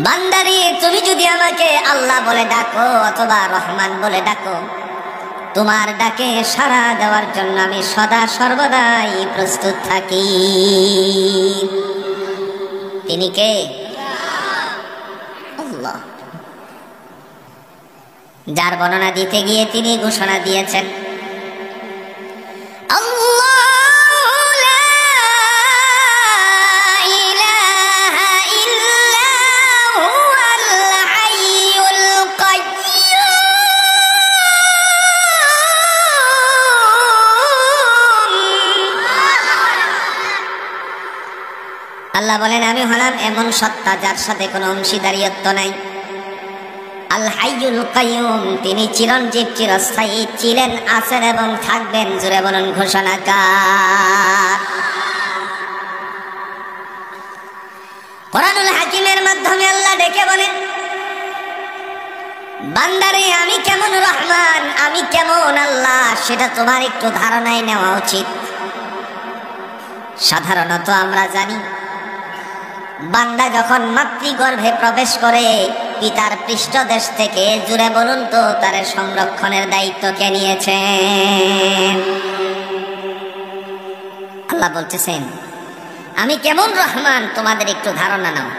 বান্দারি তুমি যদি আমাকে আল্লাহ বলে ডাকো অথবা রহমান বলে ডাকো, তোমার ডাকে সাড়া দেওয়ার জন্য আমি সদা সর্বদাই প্রস্তুত থাকি। তিনি কে? আল্লাহ। যার বর্ণনা দিতে গিয়ে তিনি ঘোষণা দিয়েছেন, আল্লাহ বলেন আমি হলাম এমন সত্তা যার সাথে কোনো অংশীদারিত্ব নাই। আল হাইয়ুল কাইয়ুম, তিনি চিরঞ্জীব চিরস্থায়ী, ছিলেন, আছেন এবং থাকবেন। জোরে বলুন ঘোষণাকার। কোরআনুল হাকিমের মাধ্যমে আল্লাহ ডেকে বলেন, বান্দারে আমি কেমন রহমান, আমি কেমন আল্লাহ, সেটা তোমার একটু ধারণায় নেওয়া উচিত। সাধারণত আমরা জানি বান্দা যখন মাতৃগর্ভে প্রবেশ করে পিতার পৃষ্ঠদেশ থেকে, জুড়ে বলুন তো, তার সংরক্ষণের দায়িত্ব কে নিয়েছেন? আল্লাহ বলতেছেন আমি কেমন রহমান তোমাদের একটু ধারণা নাও।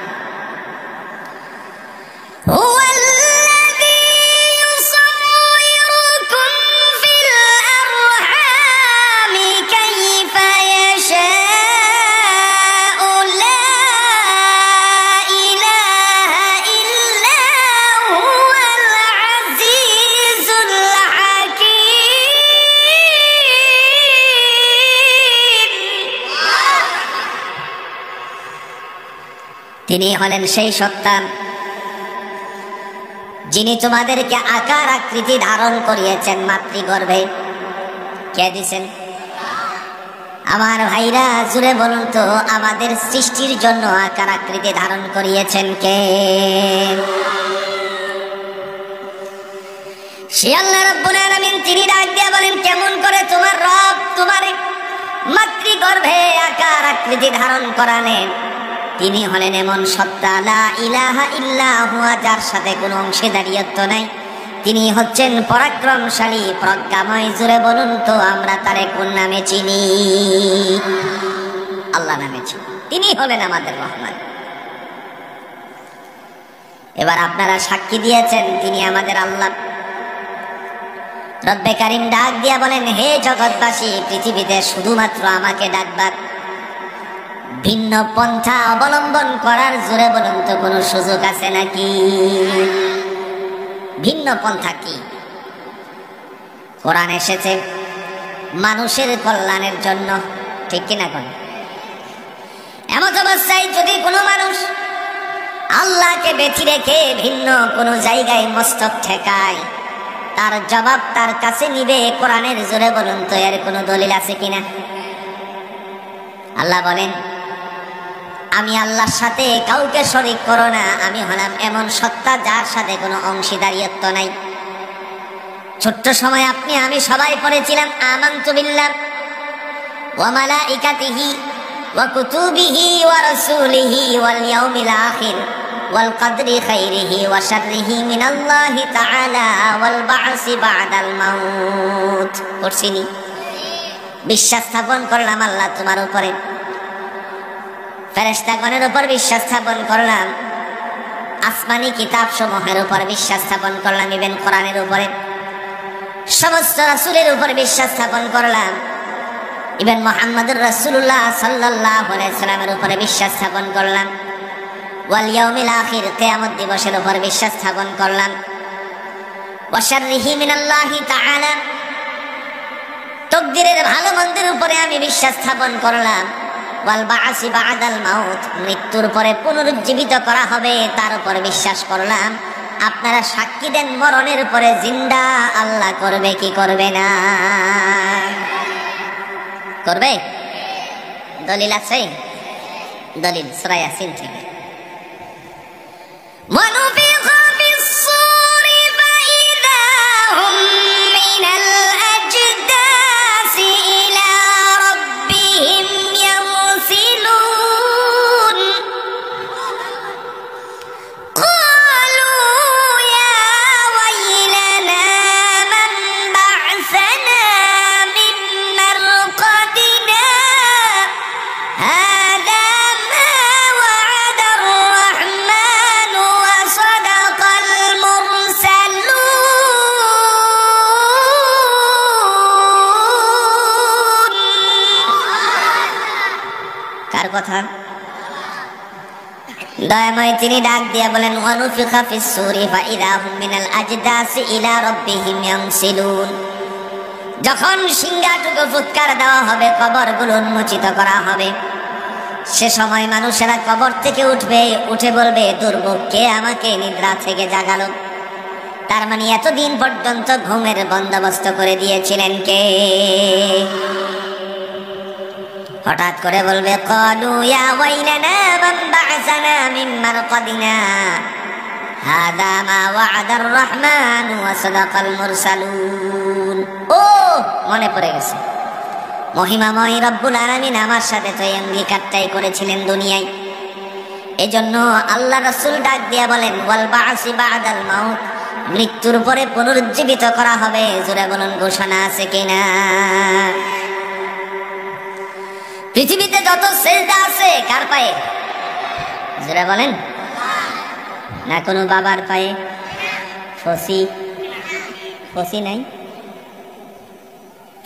তিনি হলেন সেই সত্তা যিনি তোমাদেরকে আকার আকৃতি ধারণ করিয়েছেন মাতৃগর্ভে। কে দিছেন? আমার ভাইরা জুড়ে বলুন তো, আমাদের সৃষ্টির জন্য আকার আকৃতি ধারণ করিয়েছেন কে? সে আল্লাহ রাব্বুল আলামিন। তিনি ডাক দিয়ে বলেন, কেমন করে তোমার রব তোমার মাতৃগর্ভে আকার আকৃতি ধারণ করালেন? তিনি হলেন এমন সত্তা, লা ইলাহা ইল্লা হুয়া, যার সাথে কোনো অংশীদারিত্ব নাই। তিনি হচ্ছেন পরাক্রমশালী, প্রজ্ঞাময়। জুড়ে বলুন তো, আমরা তারে কোন নামে চিনি? আল্লাহ নামে চিনি। তিনি হলেন আমাদের রহমান। এবার আপনারা সাক্ষী দিয়েছেন তিনি আমাদের আল্লাহ। রব্বে কারীম ডাক দিয়া বলেন, হে জগৎবাসী, পৃথিবীতে শুধুমাত্র আমাকে ডাকবার, ভিন্ন পন্থা অবলম্বন করার জোরে বলুন তো কোনো সুযোগ আছে নাকি? ভিন্ন পন্থা কি? কোরআন এসেছে মানুষের কল্যাণের জন্য, ঠিক কিনা কোন? এমন অবস্থায় যদি কোনো মানুষ আল্লাহকে বেঁচে রেখে ভিন্ন কোনো জায়গায় মস্তক ঠেকায়, তার জবাব তার কাছে নিবে কোরআনের জোরে বলুন তো এর কোনো দলিল আছে কিনা? আল্লাহ বলেন, আমি আল্লাহর সাথে কাউকে শরীক করো না। আমি হলাম এমন সত্তা যার সাথে কোনো অংশীদারিত্ব নাই। ছোট্ট সময় আপনি আমি সবাই পড়েছিলাম আমানতু বিল্লাহ ওয়া মালাইকাতিহি ওয়া কুতুবিহি ওয়া রাসূলিহি ওয়াল ইয়াউমিল আখির ওয়াল কদরি খাইরিহি ওয়া শাররিহি মিনাল্লাহি তাআলা ওয়াল বা'সি বা'দাল মাউত। করছিনি? বিশ্বাস স্থাপন করলাম আল্লাহ তোমার উপরে, ফেরেশতাগণের উপর বিশ্বাস স্থাপন করলাম, আসমানি কিতাব সমূহের উপর বিশ্বাস স্থাপন করলাম, ইভেন কোরআনের উপরে, সমস্ত রাসূলের উপর বিশ্বাস স্থাপন করলাম, ইভেন মুহাম্মদুর রাসূলুল্লাহ সাল্লাল্লাহু আলাইহি সাল্লামের উপরে বিশ্বাস স্থাপন করলাম, ওয়াল ইয়াউমিল আখির, কিয়ামত দিবসের উপর বিশ্বাস স্থাপন করলাম, ওয়া শাররিহি মিনাল্লাহি তাআলা, তাকদীরের ভালো মন্দের উপরে আমি বিশ্বাস স্থাপন করলাম, ওয়াল বা'সি বা'দাল মাউত, মৃত্যুর পরে পুনরুজ্জীবিত করা হবে তার উপর বিশ্বাস করলাম। আপনারা সাক্ষী দেন মরণের পরে জিন্দা আল্লাহ করবে কি করবে না? করবে। দলিল আছে? দলিল সূরা ইয়াসিন থেকে। কথা? দয়াময় তিনি ডাক দিয়া বলেন ওয়ানুফিখা ফিস সূরি ফাইযা হুম মিনাল আজদাসি ইলা রাব্বিহিম ইয়ানসিলুন। যখন সিংহাটুকু ফুৎকার দেওয়া হবে, কবরগুলো উন্মোচিত করা হবে, সে সময় মানুষেরা কবর থেকে উঠবে, উঠে বলবে দুর্ভোগ, কে আমাকে নিদ্রা থেকে জাগালো? তার মানে এতদিন পর্যন্ত ঘুমের বন্দোবস্ত করে দিয়েছিলেন কে? হঠাৎ করে বলবে ক্বালু ইয়া ওয়াইলানা মান বা'সানা মিন মারকাদিনা হাদা মা ওয়া'দার রহমান ওয়া সাদাকাল মুরসালুন। ও মনে পড়ে গেছে, মহিমাময় রব্বুল আলামিন আমার সাথে তো এই অঙ্গীকারটাই করেছিলেন দুনিয়ায়। এজন্য আল্লাহ রাসূল ডাক দিয়া বলেন ওয়াল বা'সি বা'দাল মাউত, মৃত্যুর পরে পুনরুজ্জীবিত করা হবে। জোরে বলুন ঘোষণা আছে কিনা? পৃথিবীতে যত সেজদা আছে কার পায়ে? জোরে বলেন। না কোনো বাবার পায়ে? ফসি ফসি নাই?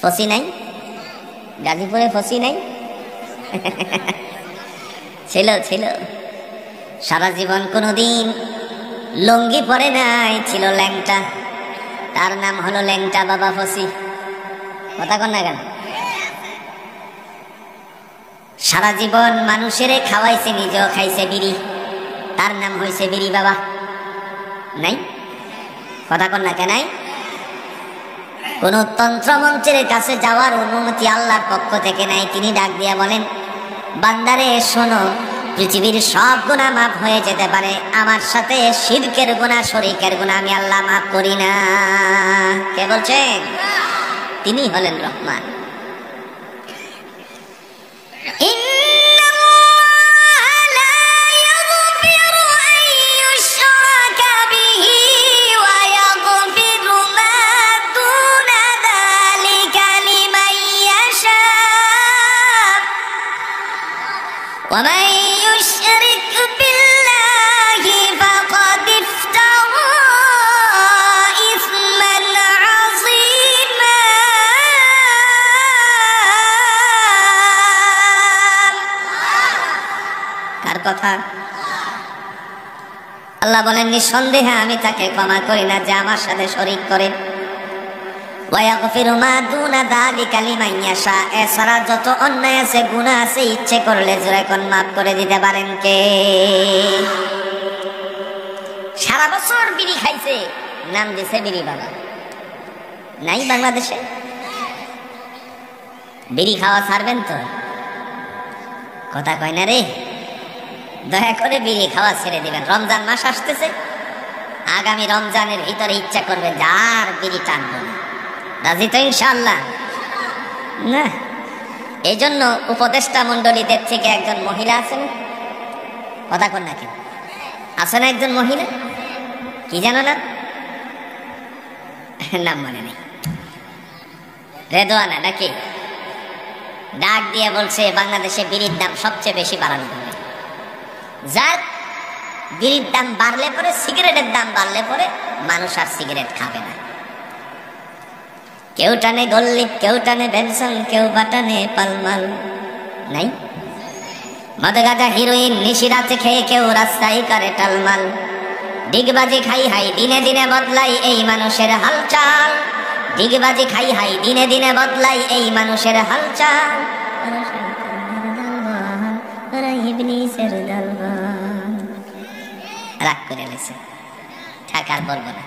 ফসি নাই? গাজীপুরে ফসি নাই? ছিল ছিল। সারা জীবন কোনোদিন লুঙ্গি পরে নাই, ছিল ল্যাংটা, তার নাম হলো ল্যাংটা বাবা ফসি। কথা কন না কেন? সারা জীবন মানুষের খাওয়াইছে, নিজেও খাইছে বিড়ি, তার নাম হয়েছে বিড়ি বাবা। নাই? কথা কন না কেন? কোন তন্ত্রমন্ত্রের কাছে যাওয়ার অনুমতি আল্লাহর পক্ষ থেকে নাই। তিনি ডাক দিয়া বলেন বান্দারে শোনো, পৃথিবীর সব গুনাহ মাফ হয়ে যেতে পারে, আমার সাথে শিরকের গুনাহ, শরীকের গুনাহ আমি আল্লাহ মাফ করি না। কে বলছেন? তিনি হলেন রহমান। ومن يشرك بالله فقد افترى إثما عظيما। কার কথা? আল্লাহ বলেন নিঃসন্দেহে আমি তাকে ক্ষমা করি না যে আমার সাথে শরীক করে। ওয়ায়াগফিরু মা দুনা যালিকা লিমান ইয়াশা, এছাড়া যত অন্যায় আছে, গুনাহ আছে, ইচ্ছে করলে জোরে কোন মাফ করে দিতে পারেন কে? সারা বছর বিড়ি খাইছে, নাম দিছে বিড়ি বাবা। নাই বাংলাদেশে? বিড়ি খাওয়া ছাড়বেন তো? কথা কয় না রে। দয়া করে বিড়ি খাওয়া ছেড়ে দিবেন। রমজান মাস আসতেছে, আগামী রমজানের ভিতরে ইচ্ছা করবে যার বিড়ি টানবো না। রাজি তো ইনশাআল্লাহ? না। এই জন্য উপদেষ্টা মন্ডলীদের থেকে একজন মহিলা আছেন, কথা কন না কেন? আছে না একজন মহিলা, কি জানো না? নাম মনে নেই, রেদওয়ানা নাকি? ডাক দিয়ে বলছে বাংলাদেশে বিড়ির দাম সবচেয়ে বেশি বাড়ানো হবে। যার বিড়ির দাম বাড়লে পরে, সিগারেটের দাম বাড়লে পরে মানুষ আর সিগারেট খাবে না। কেউ টানে গোল্লিপ, কেউ টানে বেনসন, কেউ বাটানে পালমাল। নাই? মদ গাঁজা হিরোইন নিশিরাতে খেয়ে কেউ রাস্তায় করে টালমাল। ডিগবাজি খাই হাই দিনে দিনে বদলাই এই মানুষের হালচাল। ডিগবাজি খাই হাই দিনে দিনে বদলাই এই মানুষের হালচাল। রাগ করে লেছে, থাকার বলবো না।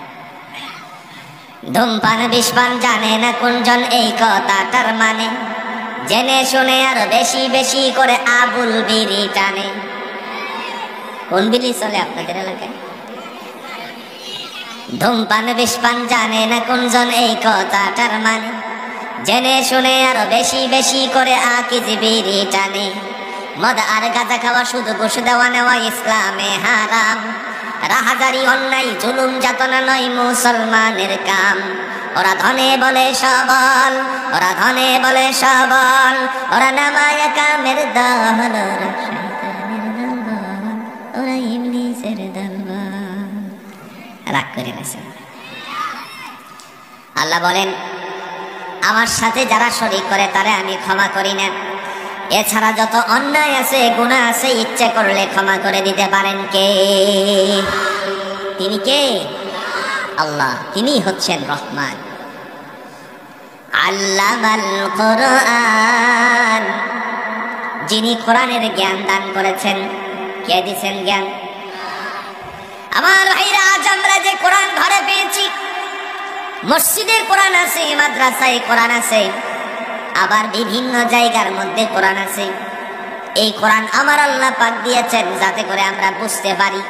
ধূমপান বিষপান জানে না কোনজন এই কথাটার মানে, জেনে শুনে আর বেশি বেশি করে আবুল বিড়ি টানে। কোন বিড়ি চলে আপনাদের এলাকায়? ধূমপান বিষপান জানে না কোনজন এই কথাটার মানে, জেনে শুনে আর বেশি বেশি করে আকিজ বিড়ি টানে। মদ আর গাঁজা খাওয়া, শুধু ঘুষ দেওয়া নেওয়া ইসলামে হারাম। রাহাজারি অন্যায় জুলুম যাতনা নয় মুসলমানের কাম। ওরা ধনে বলে সবল, ওরা ধনে বলে সবল, ওরা নামায় কামের দল, ওরা ইবলিসের দলবল। রাগ করে গেছে। আল্লাহ বলেন আমার সাথে যারা শরীক করে তারে আমি ক্ষমা করি না। এছাড়া যত অন্যায় আছে, গুনাহ আছে, ইচ্ছে করলে ক্ষমা করে দিতে পারেন কে? তিনি কে? আল্লাহ। তিনি হচ্ছেন রহমান। আল্লামাল কোরআন, যিনি কোরআনের জ্ঞান দান করেছেন। কে দিয়েছেন জ্ঞান? আমার ভাইরা, আজ আমরা যে কোরআন ঘরে পেয়েছি, মসজিদে কোরআন আছে, মাদ্রাসায় কোরআন আছে, আবার বিভিন্ন জায়গার মধ্যে কোরআন আছে। এই কোরআন আমার আল্লাহ পাক দিয়েছেন যাতে করে আমরা বুঝতে পারি।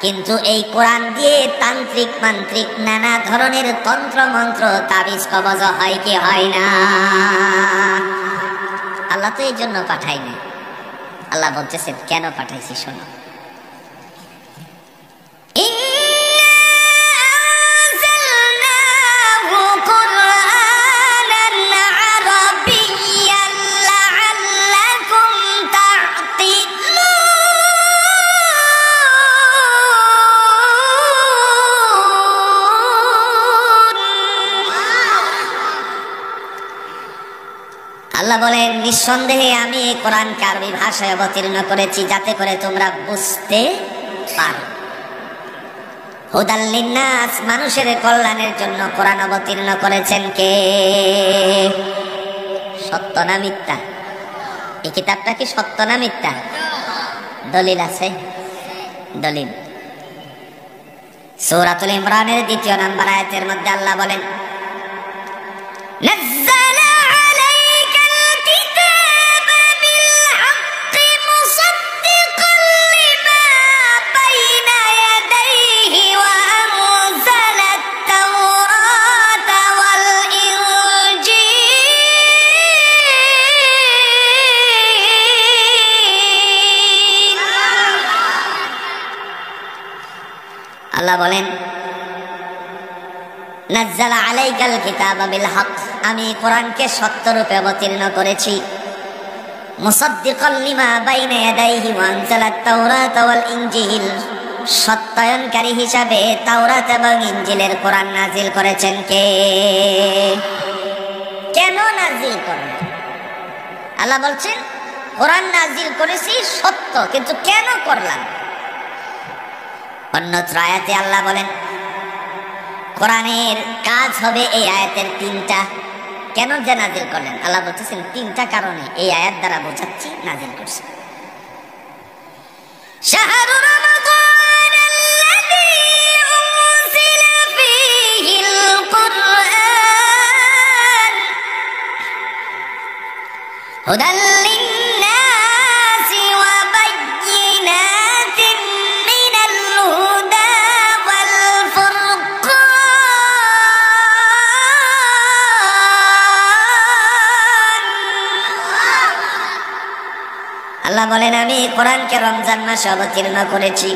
কিন্তু এই কোরআন দিয়ে তান্ত্রিক মান্ত্রিক নানা ধরনের তন্ত্র মন্ত্র তাবিজ কবজ হয় কি হয় না? আল্লাহ তো এই জন্য পাঠায়নি। আল্লাহ বলতেছেন কেন পাঠাইছি শোনো। আল্লাহ বলেন নিঃসন্দেহে আমি এই কোরআনকে আরবি ভাষায় অবতীর্ণ করেছি যাতে করে তোমরা বুঝতে পারো। হুদাল লিন্নাস, মানুষের কল্যাণের জন্য কোরআন অবতীর্ণ করেছেন কে? সত্য না মিথ্যা? এই কিতাবটা কি সত্য না মিথ্যা? দলিল আছে? দলিল সূরাতুল ইমরানের 2 নম্বর আয়াতের মধ্যে আল্লাহ বলেন আল্লাহ বলেন নাজ্জালা আলাইকাল কিতাবা বিল হক, আমি কোরআনকে সত্য রূপে অবতীর্ণ করেছি। মুসাদ্দিকাল লিমা বাইনা ইয়াদাইহি ওয়া আনজালাত তাওরাতা ওয়াল ইনজিল, সত্যায়নকারী হিসাবে তাওরাত এবং ইনজিলের কোরআন নাজিল করেছেন কে? কেন নাজিল করলেন? আল্লাহ বলছেন কোরআন নাজিল করেছি সত্য, কিন্তু কেন করলাম? অন্যত্র আয়াতে আল্লাহ বলেন কোরআনের কাজ হবে এই আয়াতের 3টা। কেন যে নাজিল করলেন? আল্লাহ বলতেছেন 3টা কারণে এই আয়াত দ্বারা বোঝাচ্ছি নাজিল করছি। শাহরু রমাদান আল্লাযী উনজিলা ফীহিল কুরআন হুদাল লিন্নাসি ওয়া বায়্যিনাতিন মিনাল হুদা ওয়াল ফুরকান। আল্লাহ বলেন আমি কোরআনকে রমজান মাসে অবতীর্ণ করেছি।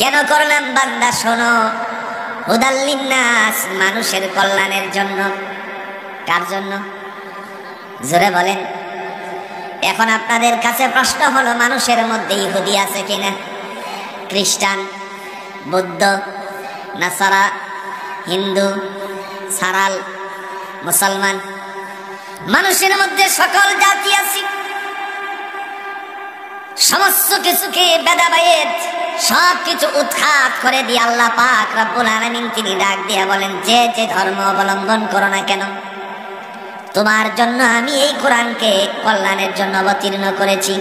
কেন করলাম? বান্দা শোনো, হুদাল লিন্নাস, মানুষের কল্যাণের জন্য। কার জন্য? জোরে বলেন। এখন আপনাদের কাছে প্রশ্ন হলো, মানুষের মধ্যে ইহুদি আছে কিনা? খ্রিস্টান, বৌদ্ধ, নাসারা, হিন্দু, সারাল, মুসলমান, মানুষের মধ্যে সকল জাতি আছে। সমস্ত কিছুকে ভেদাভেদ সব কিছু উৎখাত করে দিয়ে আল্লাহ পাক রব্বুল আলামিন তিনি ডাক দিয়া বলেন যে যে ধর্ম অবলম্বন করো না কেন, তোমার জন্য আমি এই কোরআনকে কল্যাণের জন্য অবতীর্ণ করেছি।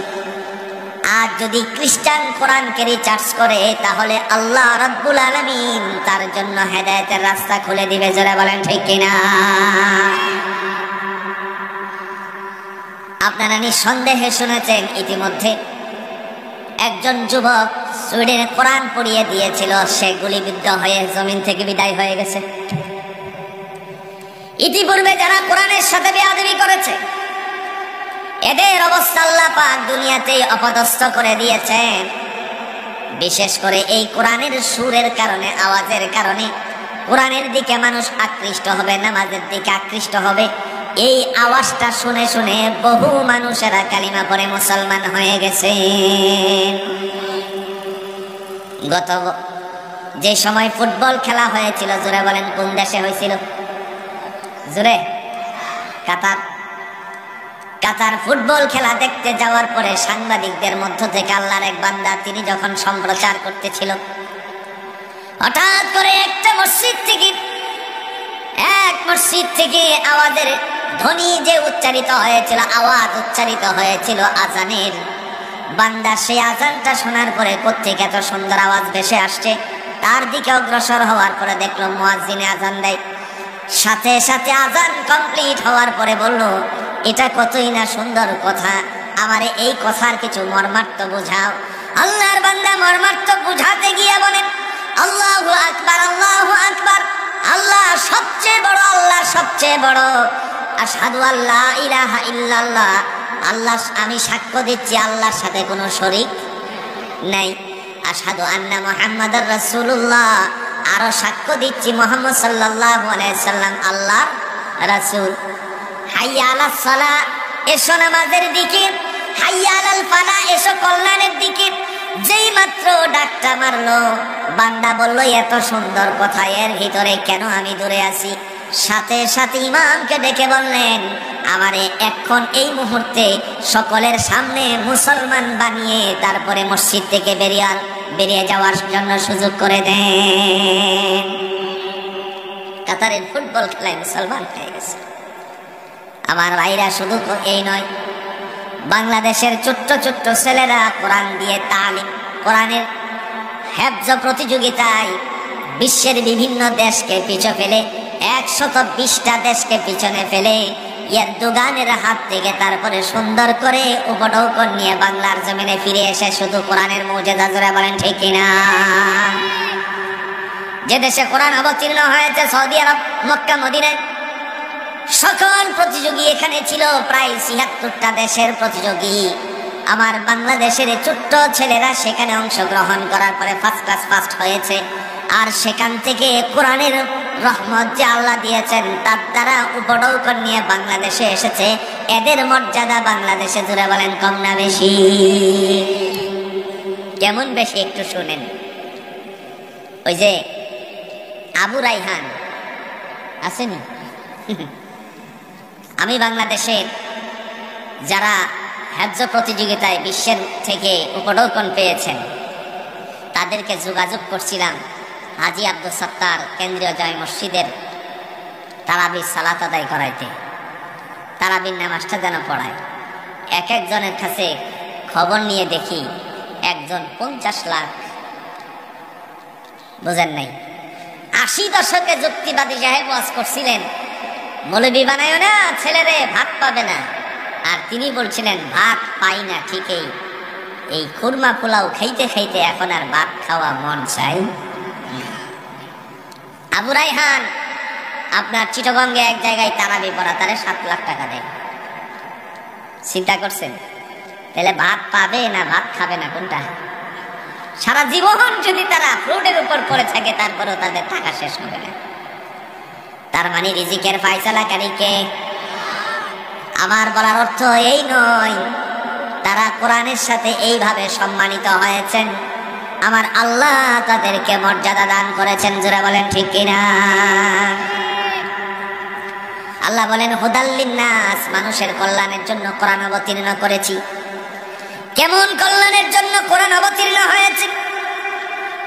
আর যদি খ্রিস্টান কোরআনকে রিচার্জ করে তাহলে আল্লাহ রব্বুল আলামিন তার জন্য হেদায়েতের রাস্তা খুলে দিবে। যারা বলেন ঠিক কিনা? আপনারা নিঃসন্দেহে শুনেছেন ইতিমধ্যে একজন যুবক সুইডেনে কোরআন পড়িয়ে দিয়েছিল, সে গুলিবিদ্ধ হয়ে জমিন থেকে বিদায় হয়ে গেছে। ইতিপূর্বে যারা কোরআনের সাথে বেয়াদবি করেছে এদের অবস্থা আল্লাহ পাক দুনিয়াতেই অপদস্থ করে দিয়েছেন। বিশেষ করে এই কোরআনের সুরের কারণে, আওয়াজের কারণে কোরআনের দিকে মানুষ আকৃষ্ট হবে, নামাজের দিকে আকৃষ্ট হবে। এই আওয়াজটা শুনে শুনে বহু মানুষেরা কালিমা পড়ে মুসলমান হয়ে গেছে। গত যে সময় ফুটবল খেলা হয়েছিল, জোরে বলেন কোন দেশে হয়েছিল? জোরে? কাতার। কাতার ফুটবল খেলা দেখতে যাওয়ার পরে সাংবাদিকদের মধ্য থেকে আল্লাহর এক বান্দা তিনি যখন সম্প্রচার করতেছিল, হঠাৎ করে একটা মসজিদ থেকে আওয়াজের ধ্বনি যে উচ্চারিত হয়েছিল, আওয়াজ উচ্চারিত হয়েছিল আজানের। বান্দা সেই আজানটা শোনার পরে কোত্থেকে এত সুন্দর আওয়াজ ভেসে আসছে, তার দিকে অগ্রসর হওয়ার পরে দেখলো মুয়াজ্জিনে আজান দেয়। সাথে সাথে আজান কমপ্লিট হওয়ার পরে বলল, এটা কতই না সুন্দর কথা, আমারে এই কথার কিছু মর্মার্থ বুঝাও। আল্লাহর বান্দা মর্মার্থ বুঝাতে গিয়ে বলেন, আল্লাহু আকবার, আল্লাহু আকবার, আল্লাহ সবচেয়ে বড়, আল্লাহ সবচেয়ে বড়। আশহাদু আল্লা ইলাহা ইল্লাল্লাহ, আল্লাহ আমি সাক্ষ্য দিচ্ছি আল্লাহর সাথে কোনো শরীক নাই। আশহাদু আন্না মুহাম্মাদার রাসূলুল্লাহ, আরো সাক্ষ্য দিচ্ছি মুহাম্মদ সাল্লাল্লাহু আলাইহি সাল্লাম আল্লাহর রাসূল। হাইয়া আলাস সালাহ, এসো নামাজের দিকে। হাইয়া আলাল ফালাহ, এসো কল্যাণের দিকে। যেই মাত্র ডাকটা মারলো, বান্দা বলল, এত সুন্দর কথা, এর ভিতরে কেন আমি দূরে আছি? সাথে সাথে ইমামকে ডেকে বললেন, আমারে এখন এই মুহূর্তে সকলের সামনে মুসলমান বানিয়ে তারপরে মসজিদ থেকে বেরিয়ে যাওয়ার জন্য সুযোগ করে দেন। কাতারের ফুটবল খেলায় মুসলমান হয়ে গেছে। আমার ভাইরা, শুধু এই নয়, বাংলাদেশের ছোট্ট ছোট্ট ছেলেরা কোরআন দিয়ে তালিম, কোরআনের হেফজ প্রতিযোগিতায় বিশ্বের বিভিন্ন দেশকে পিছু ফেলে, 120টা দেশকে পিছনে ফেলে এরদোগানের হাত থেকে তারপরে সুন্দর করে উপঢৌকন নিয়ে বাংলার জমিনে ফিরে এসে শুধু কোরআনের মুজিজা জোরে বলেন ঠিক কিনা? যে দেশে কোরআন অবতীর্ণ হয়েছে, সৌদি আরব, মক্কা, মদিনায়, সকল প্রতিযোগী এখানে ছিল, প্রায় ৭৬টা দেশের প্রতিযোগী। আমার বাংলাদেশের ছোট্ট ছেলেরা সেখানে অংশগ্রহণ করার পরে ফার্স্ট ক্লাস ফার্স্ট হয়েছে। আর সেখান থেকে কোরআনের রহমত যে আল্লাহ দিয়েছেন, তার দ্বারা উপঢৌকন নিয়ে বাংলাদেশে এসেছে। এদের মর্যাদা বাংলাদেশে জুড়ে বলেন কম না বেশি? কেমন বেশি একটু শুনেন। ওই যে আবু রাইহান আসেনি, আমি বাংলাদেশে যারা হেফজ প্রতিযোগিতায় বিশ্বের থেকে উপঢৌকন পেয়েছেন তাদেরকে যোগাযোগ করছিলাম হাজী আব্দুল সত্তার কেন্দ্রীয় জামে মসজিদের তারাবির সালাত আদায় করাইতে। তারাবির নামাজটা যেন পড়ায়। এক একজনের কাছে খবর নিয়ে দেখি একজন 50 লাখ, বুঝেন নাই? 80 দশকে যুক্তিবাদী সাহেব ওয়াজ করছিলেন, মৌলবি বানায় না ছেলেরে, ভাত পাবে না। আর তিনি বলছিলেন, ভাত পাই না ঠিকই, এই খুরমা পোলাও খাইতে খাইতে এখন আর ভাত খাওয়া মন চাই। আবু রাইহান আপনার চিটাগঙ্গে এক জায়গায় তারাবি পড়া, তারে 7 লাখ টাকা দেয়। চিন্তা করছেন? তাহলে ভাত পাবে না ভাত খাবে না কোনটা? সারা জীবন যদি তারা ফ্রুটের উপর পড়ে থাকে তারপরেও তাদের টাকা শেষ হবে না। তার মানে রিজিকের ফায়সালাকারী কে? আমার বলার অর্থ এই নয় তারা কোরআনের সাথে এইভাবে সম্মানিত হয়েছেন, আমার আল্লাহ তাদেরকে মর্যাদা দান করেছেন। জোরে বলেন ঠিক কিনা? আল্লাহ বলেন, হুদাল লিন্নাস, মানুষের কল্যাণের জন্য কোরআন অবতীর্ণ করেছি। কেমন কল্যাণের জন্য কোরআন অবতীর্ণ হয়েছে?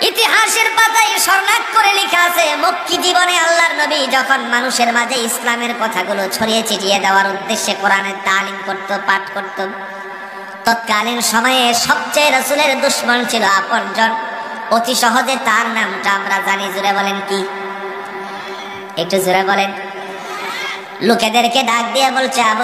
ইতিহাসের পাতায় স্বর্ণাক্ষরে লেখা আছে, মক্কি জীবনে আল্লাহর নবী যখন মানুষের মাঝে ইসলামের কথাগুলো ছড়িয়ে ছিটিয়ে দেওয়ার উদ্দেশ্যে কোরআনের তালিম করত, পাঠ করত, তৎকালীন সময়ে সবচেয়ে রাসূলের দুশমন ছিল আপনজন। অতি সহজে তার নামটা আমরা জানি। জোরে বলেন কি? একটু জোরে বলেন। লোকেদেরকে ডাক দিয়ে বলছে, আবু